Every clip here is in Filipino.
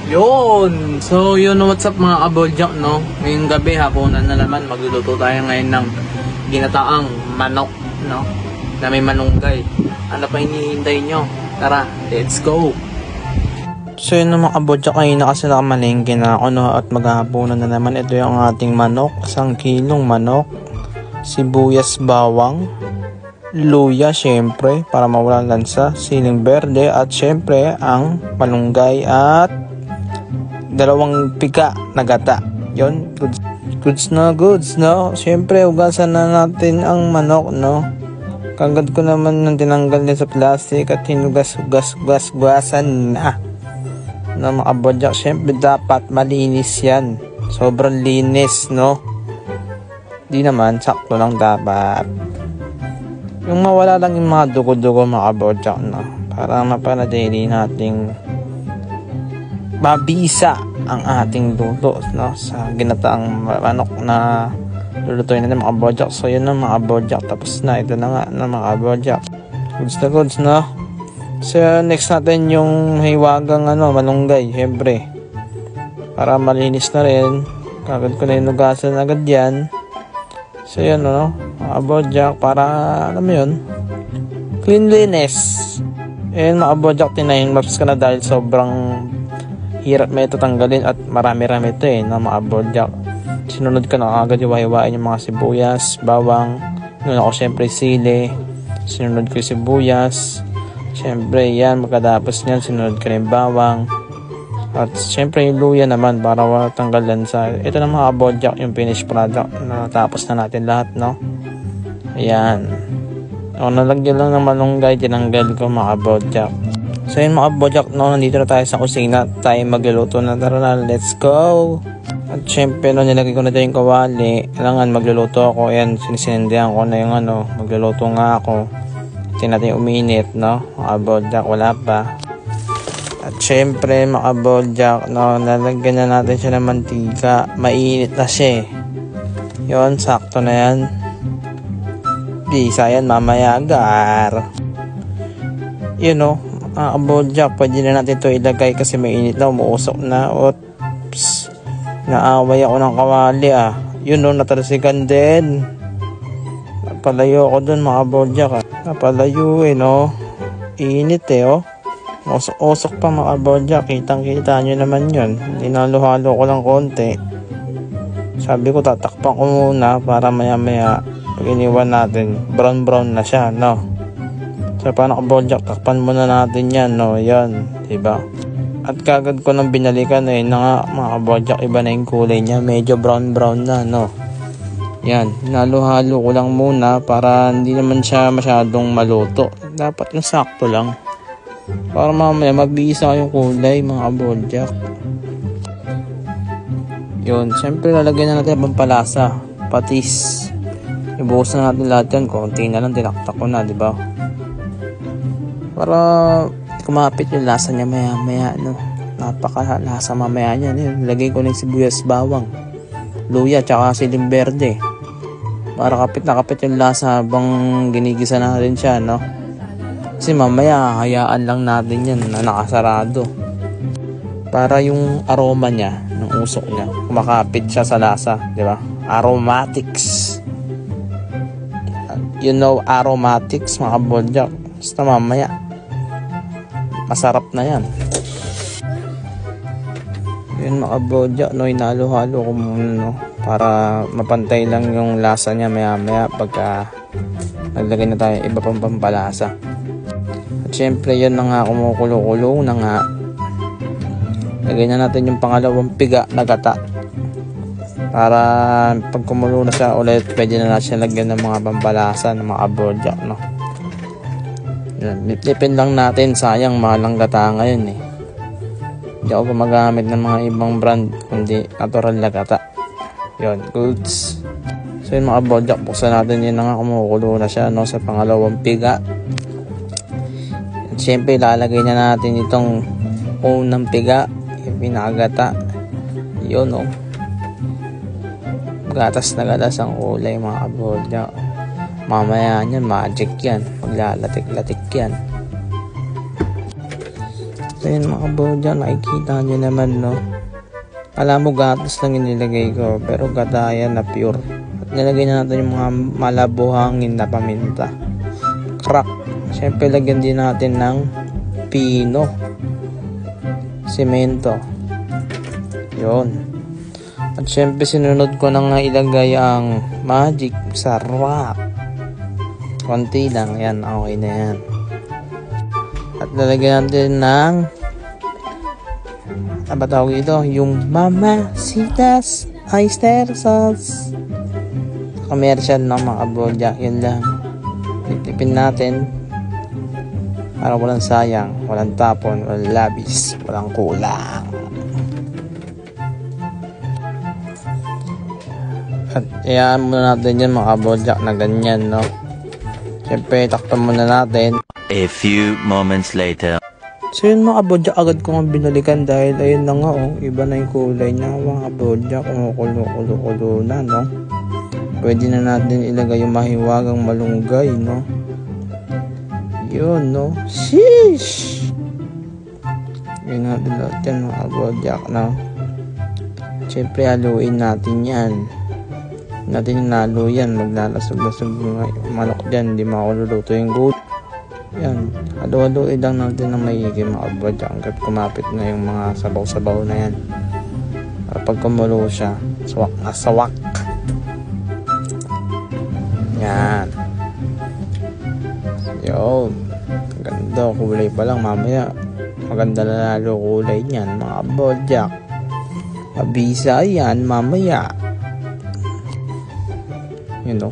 Yun! So, yun, what's up mga kaboljak, no? Ngayong gabi, hapunan na naman, magluluto tayo ngayon ng ginataang manok, no? Na may manunggay. Ano pa hinihintay nyo? Tara, let's go! So, yun mga kaboljak, ngayon na kasi nakamalengke na ako, no? At maghahapunan na naman. Ito yung ating manok, 1 kilong manok, sibuyas, bawang, luya, syempre, para mawala lansa, siling berde, at syempre, ang malunggay at 2 piga na gata. Yun, goods no. Syempre, ugasan na natin ang manok, no. Kagad ko naman nang tinanggal niya sa plastic at hinugas-gasan na. Na mga kaboljak, syempre dapat malinis yan. Sobrang linis, no. Di naman, sakto lang dapat. Yung mawala lang yung mga dugo-dugo mga kaboljak, no. Para mapanatili nating mabisa ang ating luto, no, sa ginataang manok na lulutuin natin mga kaboljak. So yun na mga kaboljak, tapos na. Ito na nga na mga kaboljak, goods, no. So next natin yung hiwagang malunggay, syempre para malinis na rin. Kagad ko na inugasan agad yan. So yun, no, mga kaboljak, para alam mo yun, cleanliness. Ayun mga kaboljak, tinayin maps ka na dahil sobrang hirap may ito tanggalin at marami-rami ito na mga kaboljak. Sinunod ko na agad hiwa-hiwain yung mga sibuyas, bawang. Nuna ko syempre sili, sinunod ko yung sibuyas, syempre yan. Magkatapos nyan, sinunod ko na yung bawang, at syempre yung luya naman para wala tanggalan sa. Ito na mga kaboljak, yung finished product na tapos na natin lahat, no. Ayan, nalagyan lang ng malunggay, tinanggal ko mga kaboljak. So yun mga kaboljak, no, nandito na tayo sa kusina, tayo magluluto na. Tara na, let's go! At syempre, no, nilagay ko na tayo yung kawali. Kailangan magluluto ako. Ayan, sinisindihan ko na yung magluluto nga ako. Tingnan natin yung uminit, no, mga kaboljak, wala pa. At syempre mga kaboljak, no, nalagyan na natin siya ng mantika. Mainit na siya. Yun, sakto na yan. Bisa yan, mamaya agar. Yun, no, kaboljak, pwede na natin ito ilagay kasi mainit na, umuusok na. Oops, naaway ako ng kawali Yun, no, natalsikan din. Napalayo ako dun mga kaboljak napalayo no. Init oh. Usok pa mga kaboljak, kitang kita nyo naman yun. Hinaluhalo ko lang konti. Sabi ko tatakpan ko muna para maya maya pag iniwan natin brown na siya, no. So paano kaboljak, takpan muna natin yan, no. Yan, diba? At kagad ko nang binalikan na nga mga kaboljak, iba na yung kulay niya, medyo brown na, no. Yan, halo-halo ko lang muna para hindi naman siya masyadong maluto. Dapat yung sakto lang para mamaya magbisa yung kulay mga kaboljak. Yun, syempre lalagyan na natin ang pampalasa, patis. Ibuhos na natin lahat yan, konti na lang, tinaktak ko na, diba? Para kumapit yung lasa niya maya, no. Napakalasa mamaya niya. Lagay ko ng sibuyas, bawang, luya, tsaka siling berde. Para kapit na kapit yung lasa habang ginigisa natin siya, no. Kasi mamaya hayaan lang natin yan na nakasarado. Para yung aroma niya, ng usok niya, kumakapit siya sa lasa, di ba? Aromatics. You know aromatics mga kaboljak. Basta mamaya masarap na yan. Yun mga kaboljak, no, inalo-halo ko muna, no, para mapantay lang yung lasa niya maya pagka naglagay na tayo iba pang pampalasa. At syempre yun na nga, kumukulo-kulo na nga. Lagay na natin yung pangalawang piga na gata para pag kumulo na siya ulit, pwede na natin lagyan ng mga pampalasa ng mga kaboljak, no. Lip-lipin lang natin, sayang mahalang gata ngayon Hindi ako gumagamit ng mga ibang brand kundi natural na gata. Yun, goods. So yun mga kaboljak, buksan natin yun na nga, kumukulo na siya, no, sa pangalawang piga. At syempre lalagay na natin itong unang piga, yung pinakagata. Yun, no. Gatas na gatas ang kulay mga kaboljak. Mamaya yan, magic yan. Maglalatik-latik yan. So yun mga kabodyak, nakikita nyo naman no. Alam mo gatas lang inilagay ko, pero gataya na pure. At nilagay na natin yung mga malabuhangin na paminta. Crack. Siyempre lagyan din natin ng pino. Semento. Yun. At siyempre sinunod ko na nga ilagay ang magic sarap. Konti lang. Yan. Okay na yan. At lalagyan natin ng ano tawag ito? Yung Mamacita's oyster sauce. Commercial na mga kabodyak. Yun lang. Titipin natin para walang sayang, walang tapon, walang labis, walang kulang. At iyan muna natin yan mga kabodyak na ganyan, no? Siyempre, takpan muna natin. A few moments later. So yun mga kabodyak, agad ko nga binalikan dahil ayun na nga, oh, iba na yung kulay niya mga kabodyak, kumukulo na, no? Pwede na natin ilagay yung mahiwagang malunggay, no? Yun, no? Sheesh! Yun natin lahat yan mga kabodyak, no? Siyempre, haluin natin yan. Natin yung nalo yan, maglalasog-lasog yung manok dyan, hindi makululuto yung goat. Yan, halo-haloin lang natin ng maigi mga kabodyak hanggat kumapit na yung mga sabaw-sabaw na yan. Para pag kumulo siya, sawak na sawak. Yan. Yun. Ganda, kulay pa lang mamaya. Maganda na lalo kulay niyan mga kabodyak. Mabisa yan mamaya. Yun o.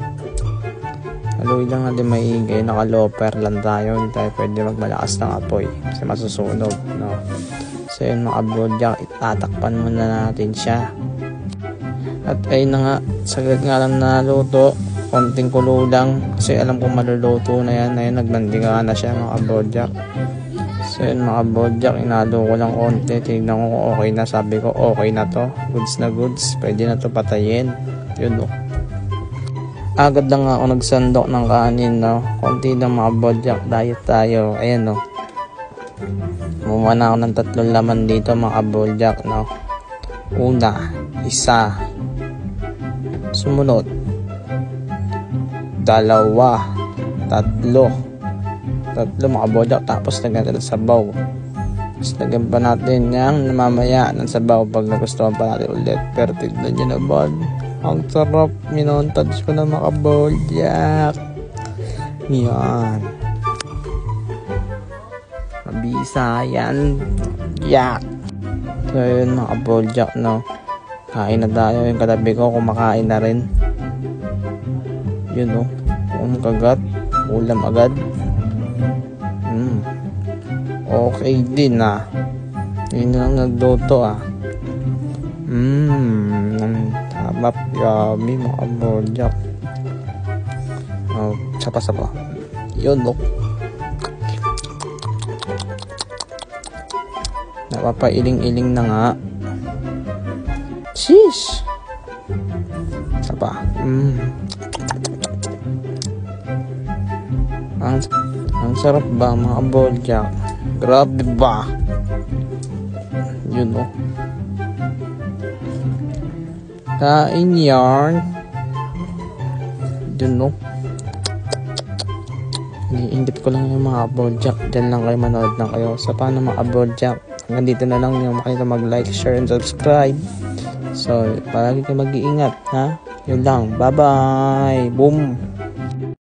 Haluin lang natin maigi. Naka-loper lang tayo. Hindi tayo pwede magmalakas ng apoy kasi masusunog, no? So yun mga kabodyak, itatakpan muna natin siya. At ayun na nga, saglit nga lang naluto. Konting kulo lang kasi alam kong maluluto na yan. Ayun, nagbandinga na siya mga kabodyak. So yun mga kabodyak, inalo ko lang konti. Tignan ko kung okay na. Sabi ko okay na to, goods na goods, pwede na to patayin. Yun o. Agad lang ako nagsandok ng kanin, no? Konti lang mga kabodyak, diet tayo. Ayan no, kumuha na ako ng 3 laman dito mga kabodyak, no? Una, isa. Sumunod, 2, 3 mga kabodyak. Tapos lagyan natin ng sabaw. Tapos lagyan pa natin yung namamaya ng sabaw pag nagustuhan pa natin ulit. Pero tignan nyo naman, ang sarap. Minontage ko na mga kabodyak. Yan, mabisa yan. Yak. So yun mga kabodyak, no? Kain na tayo. Yung katabi ko kumakain na rin. Yun o, kagat, ulam agad. Okay din ah. Yun lang nagluto ah. Sarap, yummy mga kabodyak. Sapa-sapa. Yun o. Napapailing-iling na nga. Sheesh! Sapa. Ang sarap ba mga kabodyak? Grabe ba? Yun o. Kain yarn. Yun o. Iniintip ko lang yung mga kabodyak. Diyan lang kayo, manood na kayo. So paano mga kabodyak? Hanggang dito na lang yung makita mag-like, share, and subscribe. So palagi kayo mag-iingat ha. Yun lang. Bye bye. Boom.